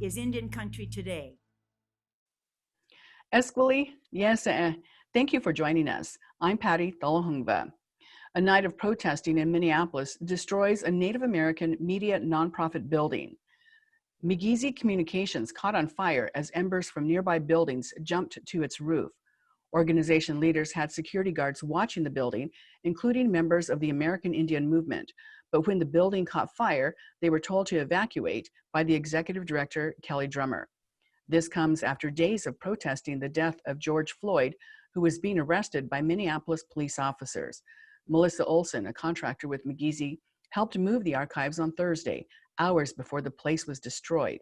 is Indian Country Today. Esquili, yes, thank you for joining us. I'm Patty Thalahungva. A night of protesting in Minneapolis destroys a Native American media nonprofit building. McGeezy Communications caught on fire as embers from nearby buildings jumped to its roof. Organization leaders had security guards watching the building, including members of the American Indian Movement. But when the building caught fire, they were told to evacuate by the executive director, Kelly Drummer. This comes after days of protesting the death of George Floyd, who was being arrested by Minneapolis police officers. Melissa Olson, a contractor with McGeezy, helped move the archives on Thursday, hours before the place was destroyed.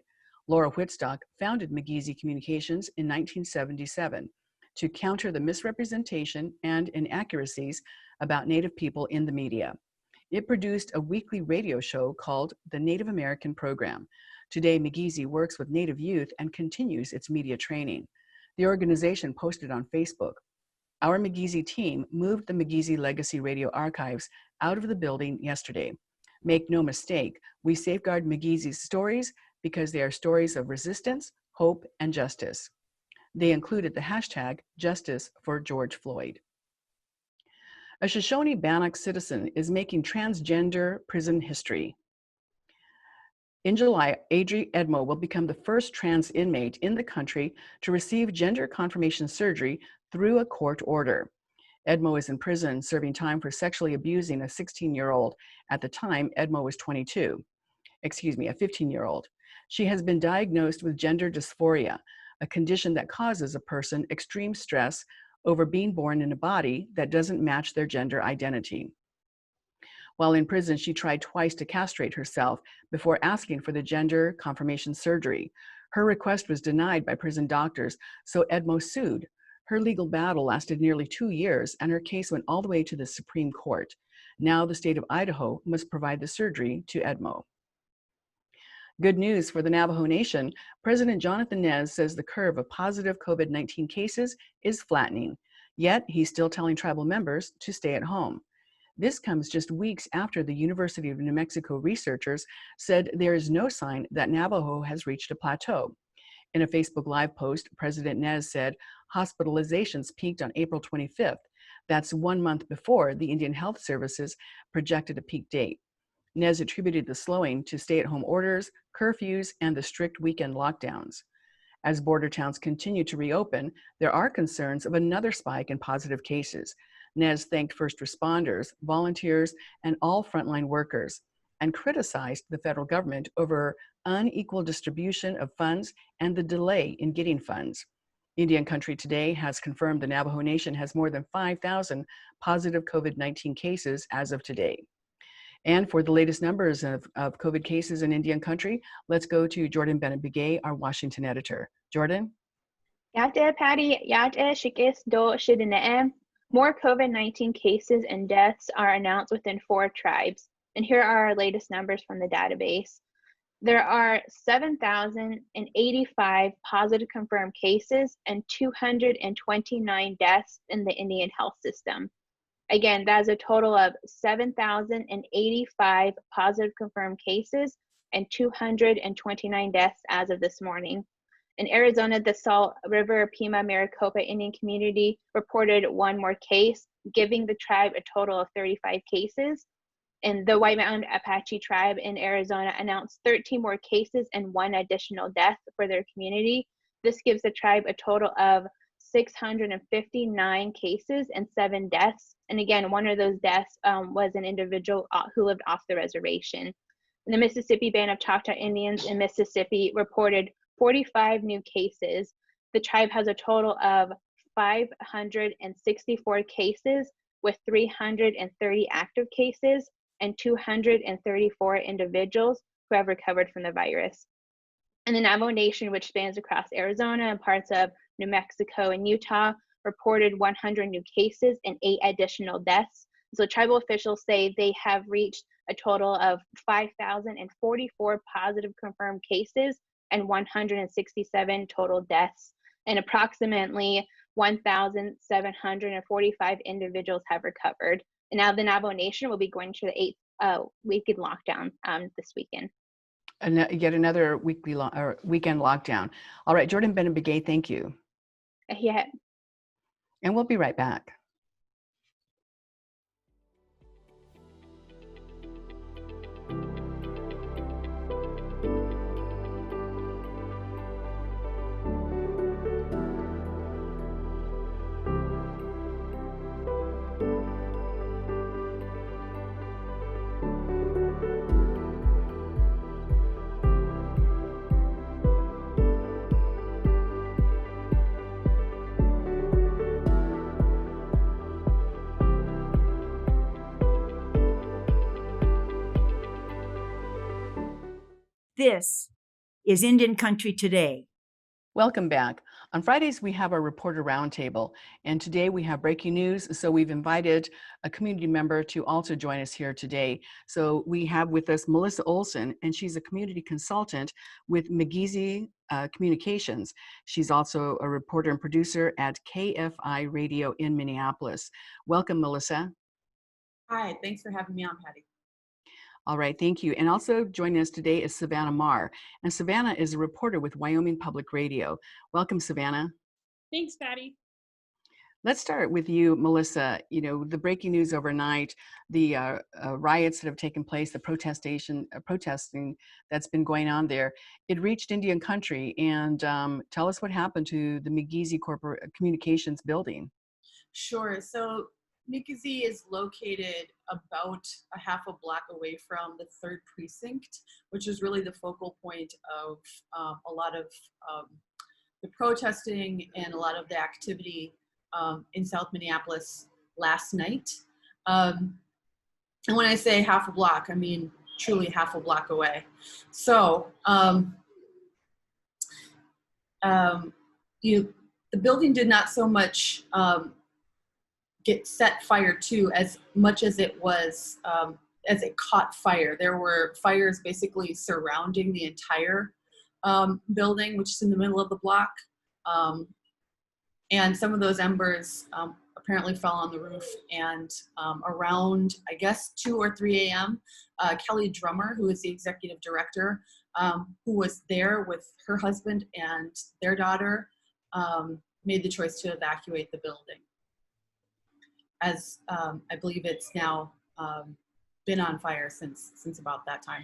Laura Whitstock founded McGeezy Communications in 1977 to counter the misrepresentation and inaccuracies about Native people in the media. It produced a weekly radio show called the Native American Program. Today, McGeezy works with Native youth and continues its media training. The organization posted on Facebook, "Our McGeezy team moved the McGeezy Legacy Radio archives out of the building yesterday. Make no mistake, we safeguard McGeezy's stories because they are stories of resistance, hope, and justice." They included the hashtag Justice for George Floyd. A Shoshone-Bannock citizen is making transgender prison history. In July, Adri Edmo will become the first trans inmate in the country to receive gender confirmation surgery through a court order. Edmo is in prison serving time for sexually abusing a 16-year-old. At the time, Edmo was 22. A 15-year-old. She has been diagnosed with gender dysphoria, a condition that causes a person extreme stress over being born in a body that doesn't match their gender identity. While in prison, she tried twice to castrate herself before asking for the gender confirmation surgery. Her request was denied by prison doctors, so Edmo sued. Her legal battle lasted nearly 2 years, and her case went all the way to the Supreme Court. Now the state of Idaho must provide the surgery to Edmo. Good news for the Navajo Nation. President Jonathan Nez says the curve of positive COVID-19 cases is flattening, yet he's still telling tribal members to stay at home. This comes just weeks after the University of New Mexico researchers said there is no sign that Navajo has reached a plateau. In a Facebook Live post, President Nez said hospitalizations peaked on April 25th. That's 1 month before the Indian Health Services projected a peak date. Nez attributed the slowing to stay-at-home orders, curfews, and the strict weekend lockdowns. As border towns continue to reopen, there are concerns of another spike in positive cases. Nez thanked first responders, volunteers, and all frontline workers, and criticized the federal government over unequal distribution of funds and the delay in getting funds. Indian Country Today has confirmed the Navajo Nation has more than 5,000 positive COVID-19 cases as of today. And for the latest numbers of COVID cases in Indian Country, let's go to Jordan Bennett-Begay, our Washington editor. Jordan? Yate Patty, Yate Shikis Do Shidine. More COVID-19 cases and deaths are announced within 4 tribes. And here are our latest numbers from the database. There are 7,085 positive confirmed cases and 229 deaths in the Indian health system. Again, that's a total of 7,085 positive confirmed cases and 229 deaths as of this morning. In Arizona, the Salt River Pima Maricopa Indian community reported 1 more case, giving the tribe a total of 35 cases. And the White Mountain Apache tribe in Arizona announced 13 more cases and 1 additional death for their community. This gives the tribe a total of 659 cases and 7 deaths. And again, one of those deaths was an individual who lived off the reservation. And the Mississippi Band of Choctaw Indians in Mississippi reported 45 new cases. The tribe has a total of 564 cases with 330 active cases and 234 individuals who have recovered from the virus. And the Navajo Nation, which spans across Arizona and parts of New Mexico and Utah, reported 100 new cases and 8 additional deaths. So tribal officials say they have reached a total of 5,044 positive confirmed cases and 167 total deaths. And approximately 1,745 individuals have recovered. And now the Navajo Nation will be going to the 8th weekend lockdown this weekend. yet another weekend lockdown. All right, Jordan Benebigay, thank you. Yeah. And we'll be right back. This is Indian Country Today. Welcome back. On Fridays, we have our reporter roundtable, and today we have breaking news. So we've invited a community member to also join us here today. So we have with us Melissa Olson, and she's a community consultant with McGeezy Communications. She's also a reporter and producer at KFI Radio in Minneapolis. Welcome, Melissa. Hi, thanks for having me on, Patty. All right, thank you. And also joining us today is Savannah Marr. And Savannah is a reporter with Wyoming Public Radio. Welcome, Savannah. Thanks, Patty. Let's start with you, Melissa. You know, the breaking news overnight, the riots that have taken place, the protesting that's been going on there, it reached Indian Country. And tell us what happened to the McGeezy Corporate Communications building. Sure. So Nikazi is located about a half a block away from the 3rd Precinct, which is really the focal point of a lot of the protesting and a lot of the activity in South Minneapolis last night. And when I say half a block, I mean truly half a block away. So the building did not so much get set fire to as much as it was as it caught fire. There were fires basically surrounding the entire building, which is in the middle of the block. And some of those embers apparently fell on the roof. And around, I guess, 2 or 3 a.m., Kelly Drummer, who is the executive director, who was there with her husband and their daughter, made the choice to evacuate the building. As I believe it's now been on fire since about that time.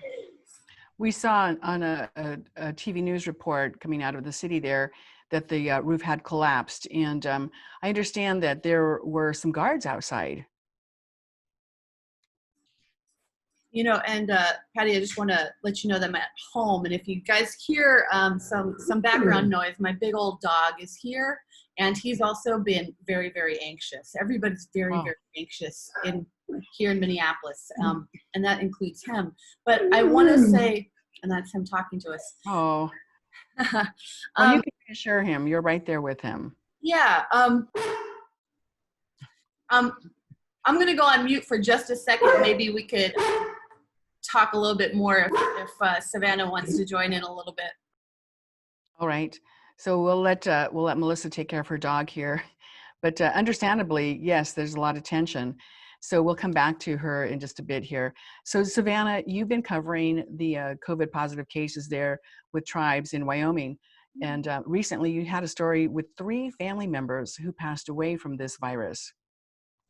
We saw on a TV news report coming out of the city there that the roof had collapsed. And I understand that there were some guards outside. You know, and Patty, I just want to let you know that I'm at home, and if you guys hear some background noise, my big old dog is here, and he's also been very, very anxious. Everybody's very, very anxious here in Minneapolis, and that includes him. But I want to say, and that's him talking to us. Oh, well, you can reassure him. You're right there with him. Yeah. I'm going to go on mute for just a second. Maybe we could talk a little bit more if Savannah wants to join in a little bit. All right. So we'll let Melissa take care of her dog here. But understandably, yes, there's a lot of tension. So we'll come back to her in just a bit here. So Savannah, you've been covering the COVID positive cases there with tribes in Wyoming. And recently you had a story with 3 family members who passed away from this virus.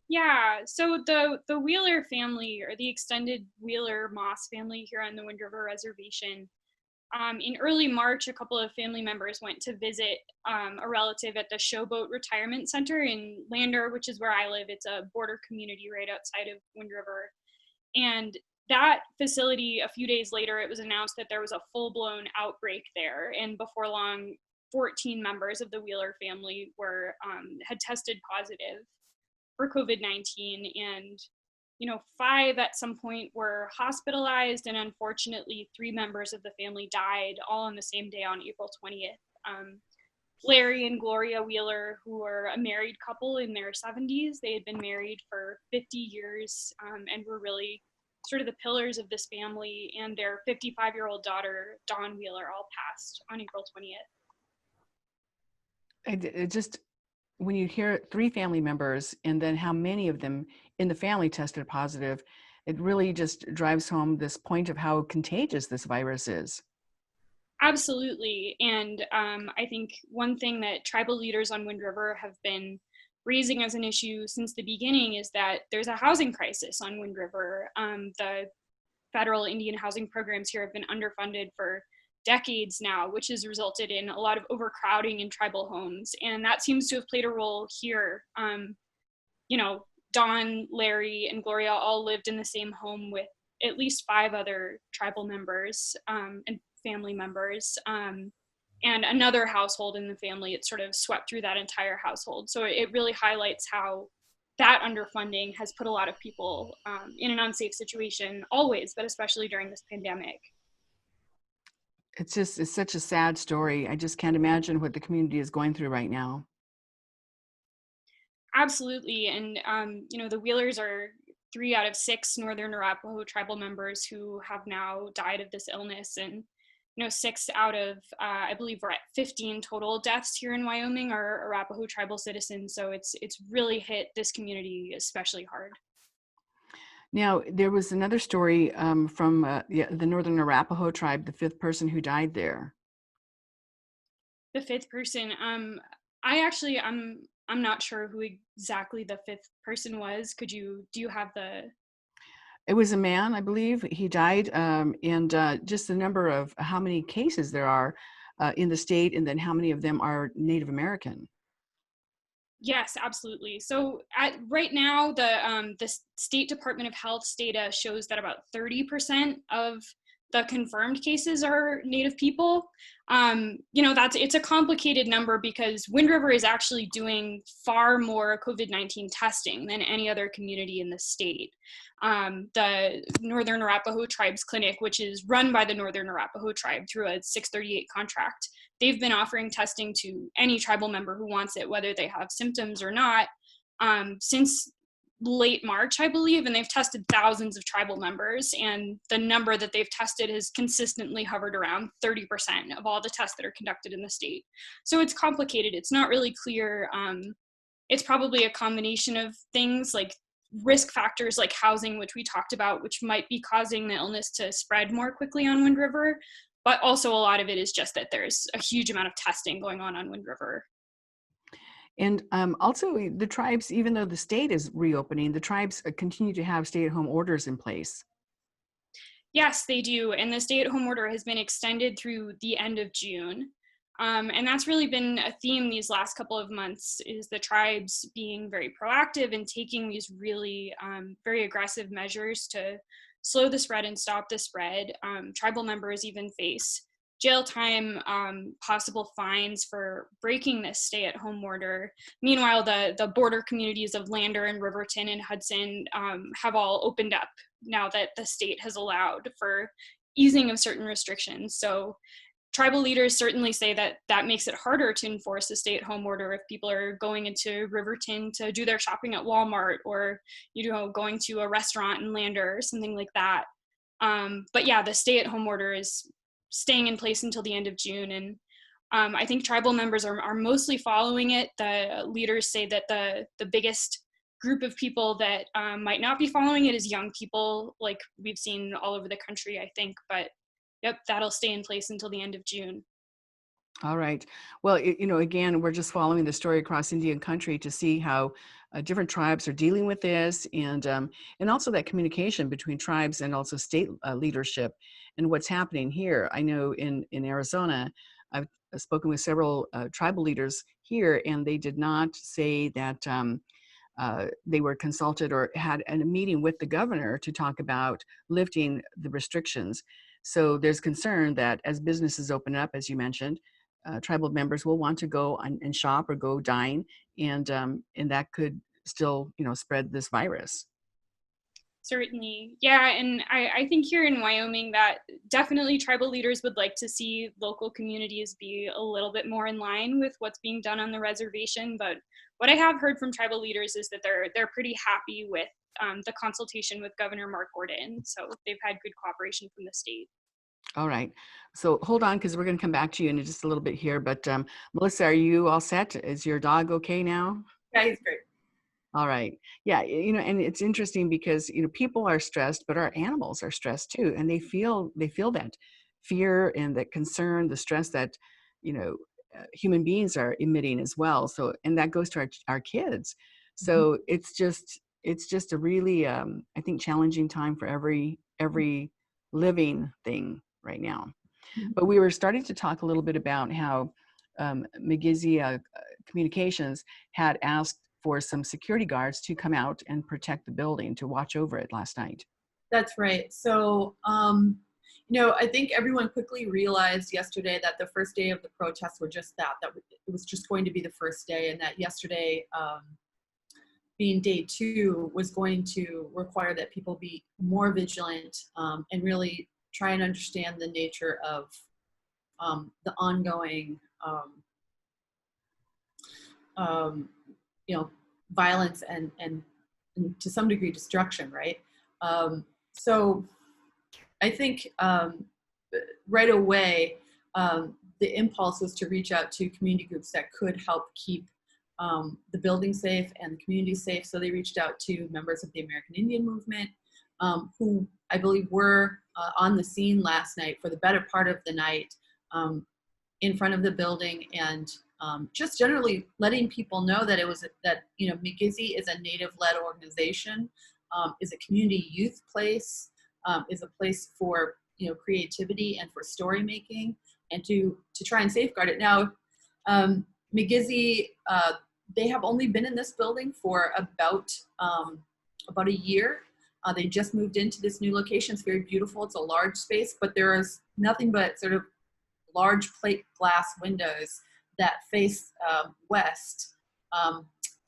Yeah, so the Wheeler family, or the extended Wheeler Moss family here on the Wind River Reservation, in early March, a couple of family members went to visit a relative at the Showboat Retirement Center in Lander, which is where I live. It's a border community right outside of Wind River. And that facility, a few days later, it was announced that there was a full-blown outbreak there. And before long, 14 members of the Wheeler family had tested positive for COVID-19, and 5 at some point were hospitalized, and unfortunately 3 members of the family died all on the same day on April 20th. Larry and Gloria Wheeler, who were a married couple in their 70s, they had been married for 50 years and were really sort of the pillars of this family, and their 55-year-old daughter, Dawn Wheeler, all passed on April 20th. It just, when you hear 3 family members and then how many of them in the family tested positive, it really just drives home this point of how contagious this virus is. Absolutely. And I think one thing that tribal leaders on Wind River have been raising as an issue since the beginning is that there's a housing crisis on Wind River. The federal Indian housing programs here have been underfunded for decades now, which has resulted in a lot of overcrowding in tribal homes. And that seems to have played a role here. You know, Don, Larry, and Gloria all lived in the same home with at least 5 other tribal members and family members. And another household in the family, it sort of swept through that entire household. So it really highlights how that underfunding has put a lot of people in an unsafe situation always, but especially during this pandemic. It's such a sad story. I just can't imagine what the community is going through right now. Absolutely. And, the Wheelers are 3 out of 6 Northern Arapaho tribal members who have now died of this illness. And, 6 out of, I believe we're at 15 total deaths here in Wyoming are Arapaho tribal citizens. So it's really hit this community especially hard. Now, there was another story from the Northern Arapaho tribe, the 5th person who died there. The 5th person, I'm not sure who exactly the 5th person was. Do you have the? It was a man, I believe. He died, and just the number of how many cases there are in the state, and then how many of them are Native American. Yes, absolutely. So right now, the State Department of Health's data shows that about 30% of the confirmed cases are Native people. It's a complicated number because Wind River is actually doing far more COVID-19 testing than any other community in the state. The Northern Arapaho Tribes Clinic, which is run by the Northern Arapaho Tribe through a 638 contract, they've been offering testing to any tribal member who wants it, whether they have symptoms or not, since late March, I believe, and they've tested thousands of tribal members, and the number that they've tested has consistently hovered around 30% of all the tests that are conducted in the state. So it's complicated. It's not really clear. It's probably a combination of things like risk factors like housing, which we talked about, which might be causing the illness to spread more quickly on Wind River, but also a lot of it is just that there's a huge amount of testing going on Wind River. And also the tribes, even though the state is reopening, the tribes continue to have stay-at-home orders in place. Yes, they do. And the stay-at-home order has been extended through the end of June. And that's really been a theme these last couple of months, is the tribes being very proactive and taking these really very aggressive measures to slow the spread and stop the spread. Tribal members even face jail time, possible fines for breaking this stay-at-home order. Meanwhile, the border communities of Lander and Riverton and Hudson have all opened up now that the state has allowed for easing of certain restrictions. So tribal leaders certainly say that that makes it harder to enforce a stay-at-home order if people are going into Riverton to do their shopping at Walmart, or going to a restaurant in Lander or something like that. But yeah, the stay-at-home order is staying in place until the end of June. And I think tribal members are mostly following it. The leaders say that the biggest group of people that might not be following it is young people, like we've seen all over the country, I think. But yep, that'll stay in place until the end of June. All right. Well, again, we're just following the story across Indian country to see how different tribes are dealing with this, and also that communication between tribes and also state leadership and what's happening here. I know in Arizona, I've spoken with several tribal leaders here, and they did not say that they were consulted or had a meeting with the governor to talk about lifting the restrictions. So there's concern that as businesses open up, as you mentioned, tribal members will want to go and shop or go dine, and that could still, spread this virus. Certainly. Yeah, and I think here in Wyoming that definitely tribal leaders would like to see local communities be a little bit more in line with what's being done on the reservation. But what I have heard from tribal leaders is that they're pretty happy with the consultation with Governor Mark Gordon. So they've had good cooperation from the state. All right. So hold on, because we're going to come back to you in just a little bit here. But Melissa, are you all set? Is your dog okay now? Yeah, he's great. All right. Yeah, and it's interesting because, people are stressed, but our animals are stressed too, and they feel that fear and that concern, the stress that, you know, human beings are emitting as well. So, and that goes to our kids. Mhm. So it's just a really, I think, challenging time for every living thing right now. But we were starting to talk a little bit about how McGizzy Communications had asked for some security guards to come out and protect the building, to watch over it last night. That's right. So, I think everyone quickly realized yesterday that the first day of the protests were just that it was just going to be the first day, and that yesterday, being day two, was going to require that people be more vigilant, and really try and understand the nature of the ongoing, um, violence and to some degree destruction, right? So I think right away, the impulse was to reach out to community groups that could help keep the building safe and the community safe. So they reached out to members of the American Indian movement, who I believe were on the scene last night for the better part of the night, in front of the building, and just generally letting people know that McGizzy is a Native-led organization, is a community youth place, is a place for creativity and for story making, and to try and safeguard it. Now, McGizzy, they have only been in this building for about a year. They just moved into this new location. It's very beautiful. It's a large space, but there is nothing but sort of large plate glass windows that face west,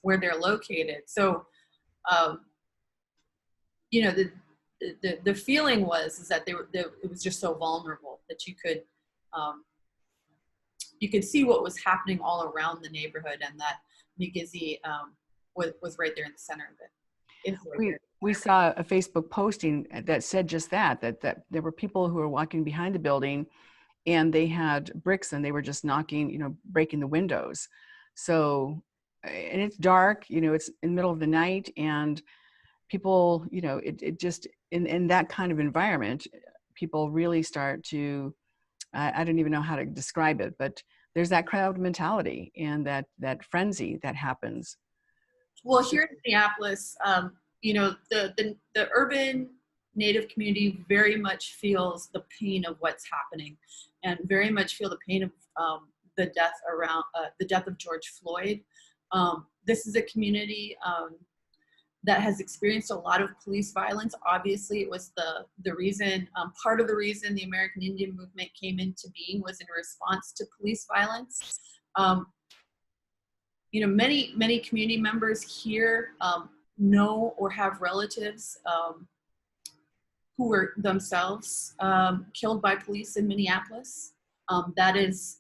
where they're located. So, the feeling was that it was just so vulnerable that you could see what was happening all around the neighborhood, and that McGizzy was right there in the center of it. We saw a Facebook posting that said just that there were people who were walking behind the building, and they had bricks and they were just knocking, breaking the windows. So, and it's dark, it's in the middle of the night, and people, it just, in that kind of environment, people really start to, I don't even know how to describe it, but there's that crowd mentality and that frenzy that happens. Well, here in Minneapolis, the urban Native community very much feels the pain of what's happening, and very much feel the pain of the death of George Floyd. This is a community that has experienced a lot of police violence. Obviously, it was the reason, part of the reason the American Indian movement came into being was in response to police violence. Many community members here know or have relatives who were themselves killed by police in Minneapolis. That is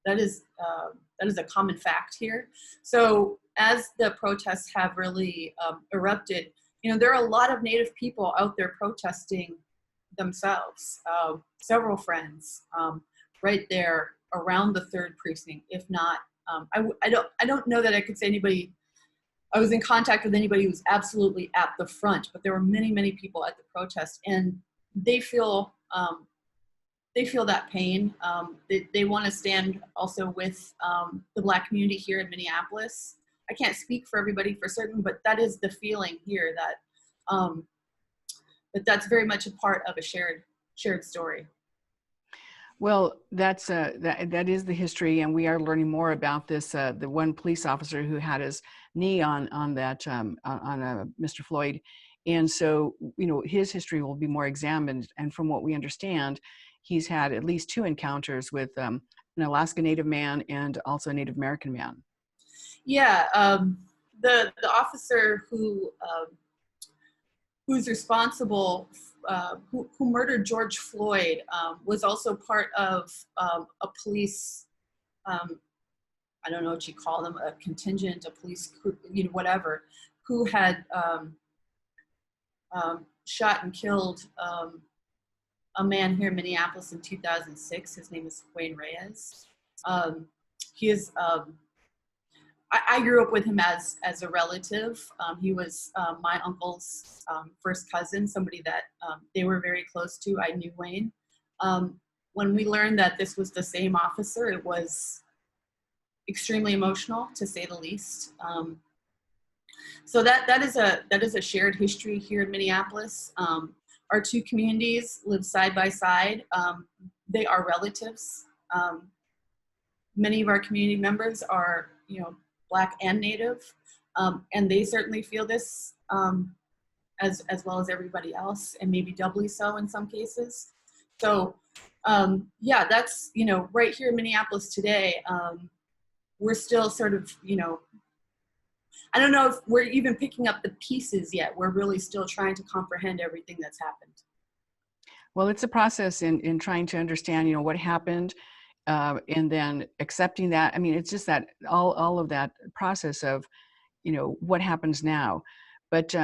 a common fact here. So as the protests have really erupted, there are a lot of Native people out there protesting themselves. Several friends right there around the 3rd precinct, if not. I don't know that I could say anybody. I was in contact with anybody who was absolutely at the front, but there were many people at the protest, and they feel that pain. They want to stand also with the Black community here in Minneapolis. I can't speak for everybody for certain, but that is the feeling here, that's very much a part of a shared story. Well, that is the history, and we are learning more about this. The one police officer who had his knee on Mr. Floyd, and so his history will be more examined. And from what we understand, he's had at least 2 encounters with an Alaska Native man and also a Native American man. Yeah, the officer who's responsible, who murdered George Floyd, was also part of a police, I don't know what you call them, a contingent, a police, whatever, who had shot and killed a man here in Minneapolis in 2006. His name is Wayne Reyes. He is I grew up with him as a relative. He was my uncle's first cousin, somebody that they were very close to. I knew Wayne. When we learned that this was the same officer, it was extremely emotional, to say the least. So that is a shared history here in Minneapolis. Our two communities live side by side. They are relatives. Many of our community members are, Black and Native, and they certainly feel this as well as everybody else, and maybe doubly so in some cases. So yeah, that's, right here in Minneapolis today, we're still sort of, I don't know if we're even picking up the pieces yet. We're really still trying to comprehend everything that's happened. Well, it's a process in trying to understand, what happened, and then accepting that. I mean, it's just that all of that process of, what happens now. But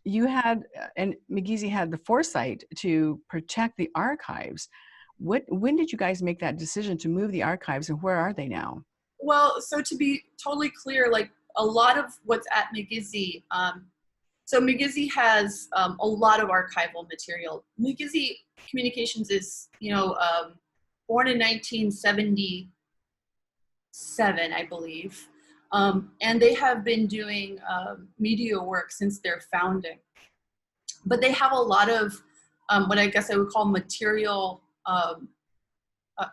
you had, and McGeezy had the foresight to protect the archives. When did you guys make that decision to move the archives, and where are they now? Well, so to be totally clear, like a lot of what's at McGeezy, so McGeezy has a lot of archival material. McGeezy Communications is, born in 1977, I believe. And they have been doing media work since their founding. But they have a lot of what I guess I would call material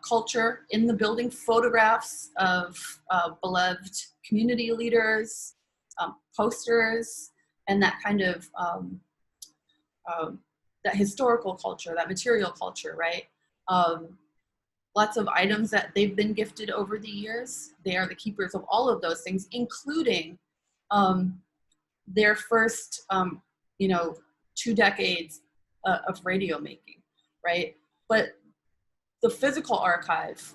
culture in the building, photographs of beloved community leaders, posters, and that kind of that historical culture, that material culture, right? Lots of items that they've been gifted over the years. They are the keepers of all of those things, including their first, 2 decades of radio making, right? But the physical archive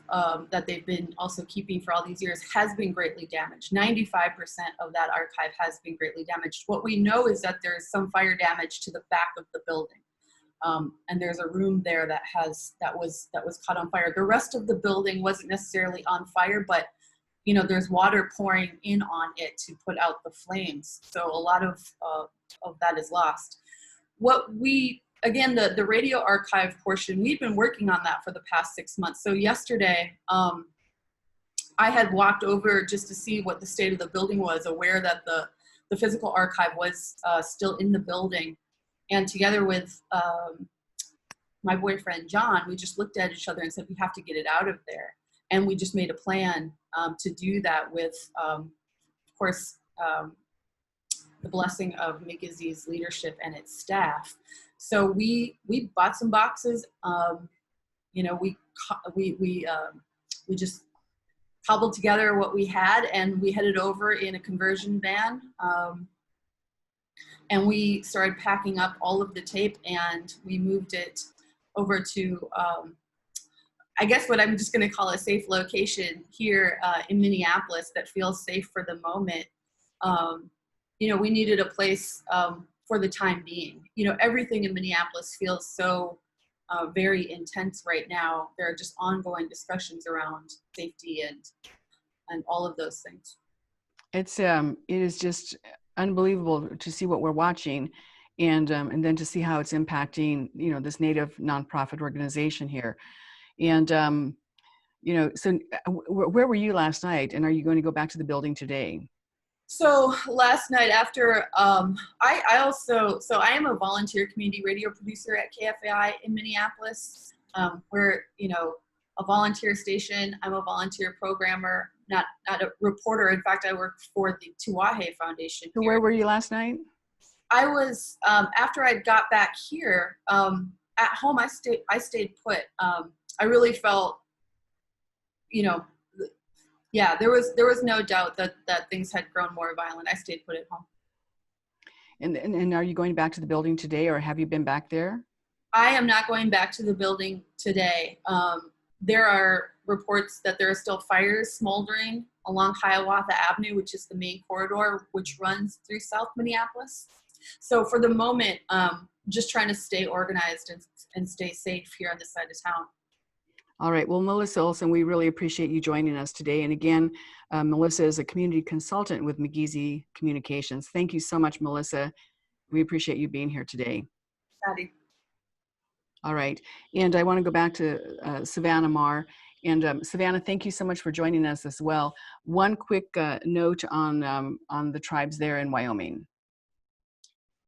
that they've been also keeping for all these years has been greatly damaged. 95% of that archive has been greatly damaged. What we know is that there's some fire damage to the back of the building. And there's a room there that was caught on fire. The rest of the building wasn't necessarily on fire, but there's water pouring in on it to put out the flames. So a lot of that is lost. Again, the radio archive portion, we've been working on that for the past 6 months. So yesterday, I had walked over just to see what the state of the building was, aware that the physical archive was still in the building. And together with my boyfriend, John, we just looked at each other and said, we have to get it out of there. And we just made a plan to do that with, of course, the blessing of McGeezy's leadership and its staff. So we bought some boxes. We just cobbled together what we had, and we headed over in a conversion van. And we started packing up all of the tape, and we moved it over to, I guess what I'm just going to call a safe location here in Minneapolis that feels safe for the moment. We needed a place for the time being. Everything in Minneapolis feels so very intense right now. There are just ongoing discussions around safety and all of those things. It is just unbelievable to see what we're watching, and then to see how it's impacting, this Native nonprofit organization here. And, so where were you last night, and are you going to go back to the building today? So last night after, I am a volunteer community radio producer at KFAI in Minneapolis. We're, a volunteer station. I'm a volunteer programmer, not a reporter. In fact, I work for the Tuahe Foundation. So where were you last night? I was, after I got back here, at home, I stayed put. I really felt, yeah, there was no doubt that things had grown more violent. I stayed put at home. And are you going back to the building today, or have you been back there? I am not going back to the building today. There are reports that there are still fires smoldering along Hiawatha Avenue, which is the main corridor which runs through South Minneapolis. So for the moment, just trying to stay organized and stay safe here on this side of town. All right. Well, Melissa Olson, we really appreciate you joining us today. And again, Melissa is a community consultant with McGeezy Communications. Thank you so much, Melissa. We appreciate you being here today. Patty. All right. And I want to go back to Savannah Marr. And Savannah, thank you so much for joining us as well. One quick note on the tribes there in Wyoming.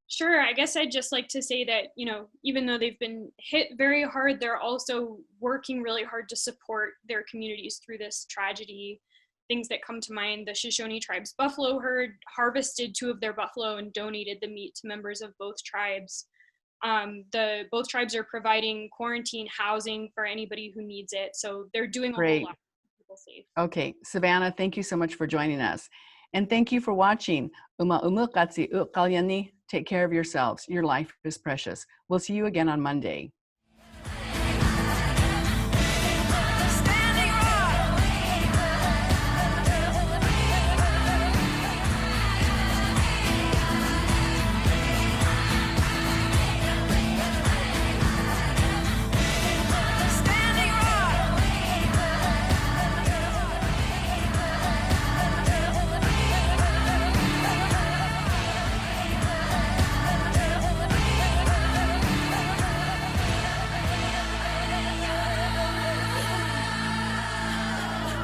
Sure. I guess I'd just like to say that, you know, even though they've been hit very hard, they're also working really hard to support their communities through this tragedy. Things that come to mind: the Shoshone tribe's buffalo herd harvested 2 of their buffalo and donated the meat to members of both tribes. Both tribes are providing quarantine housing for anybody who needs it. So they're doing a whole lot to keep people safe. Okay, Savannah, thank you so much for joining us. And thank you for watching. Take care of yourselves. Your life is precious. We'll see you again on Monday.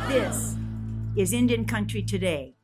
This is Indian Country Today.